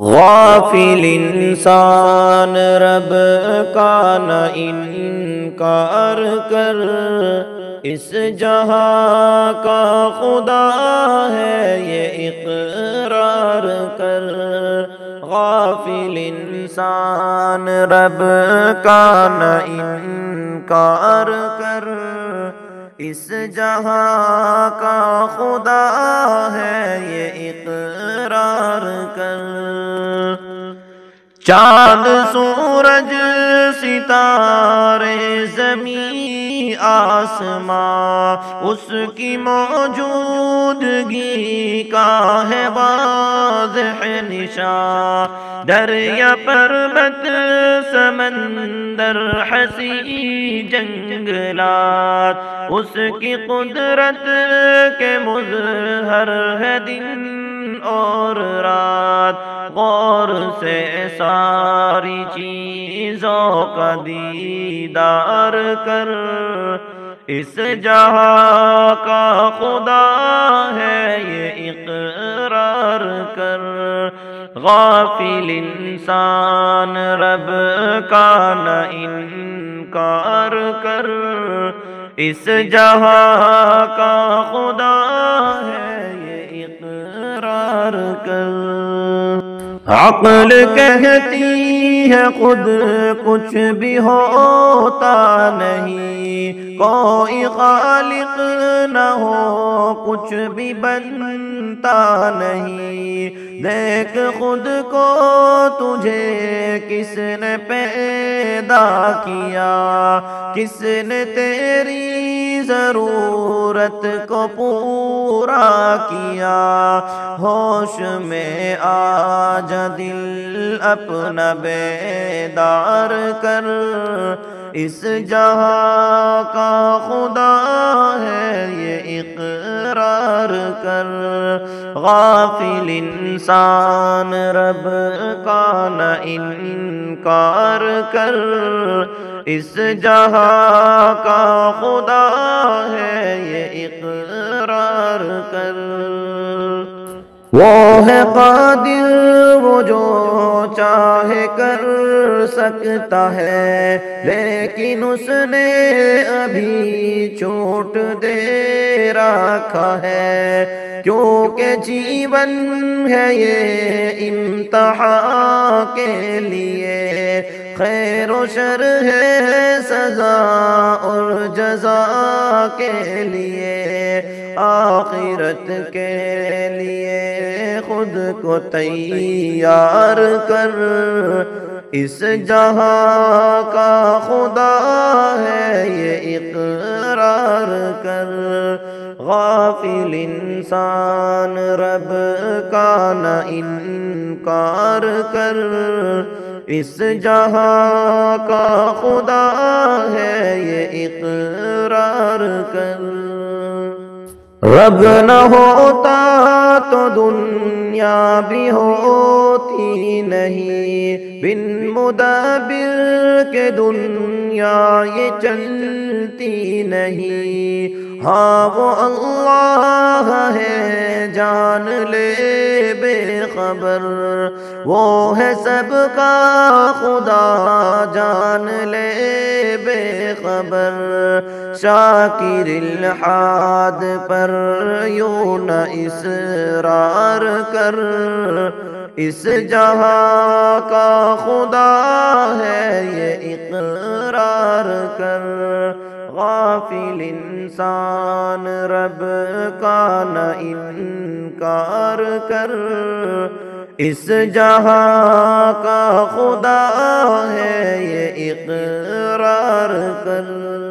غافل انسان رب کا نہ انکار کر، اس جہاں کا خدا ہے یہ اقرار کر۔ غافل انسان رب کا نہ انکار کر، اس جہاں کا خدا ہے یہ اقرار کر۔ چاند سورج ستارے زمین آسماں اس کی موجودگی کا ہے واضح نشان۔ دریا پربت سمندر حسی جنگلات اس کی قدرت کے مظہر ہے دن اور رات۔ غور سے ساری چیزوں کا دیدار کر، اس جہاں کا خدا ہے یہ اقرار کر۔ غافل انسان رب کا نہ انکار کر، اس جہاں کا خدا ہے یہ اقرار کر۔ عقل کہتی ہے خود کچھ بھی ہوتا نہیں، کوئی خالق نہ ہو کچھ بھی بنتا نہیں۔ دیکھ خود کو تجھے کس نے پیدا کیا، کس نے تیری ضرورت کو پورا کیا۔ ہوش میں آ جا دل اپنا بیدار کر، اس جہاں کا خدا ہے یہ اقرار کر۔ غافل انسان رب کا نہ انکار کر، اس جہاں کا خدا ہے یہ اقرار کر۔ وہ ہے قادر وہ جو چاہے کر سکتا ہے، لیکن اس نے ابھی چھوٹ دے رکھا ہے، کیونکہ جیون ہے یہ امتحان کے لیے۔ خیر و شر ہے سزا اور جزا کے لیے، آخرت کے لیے خود کو تیار کر، اس جہاں کا خدا ہے یہ اقرار کر۔ غافل انسان رب کا نہ انکار کر، اس جہاں کا خدا ہے یہ اقرار کر۔ رب نہ ہوتا تو دنیا بھی ہوتی نہیں، بن مدبر کے دنیا یہ چلتی نہیں۔ ہاں وہ اللہ ہے جان لے بے خبر، وہ ہے سب کا خدا جان لے بے خبر۔ شاکر الحاد پر یوں نہ اصرار کر، اس جہاں کا خدا ہے یہ اقرار کر۔ غافل انسان رب کا نہ انکار کر، اس جہاں کا خدا ہے یہ اقرار کر۔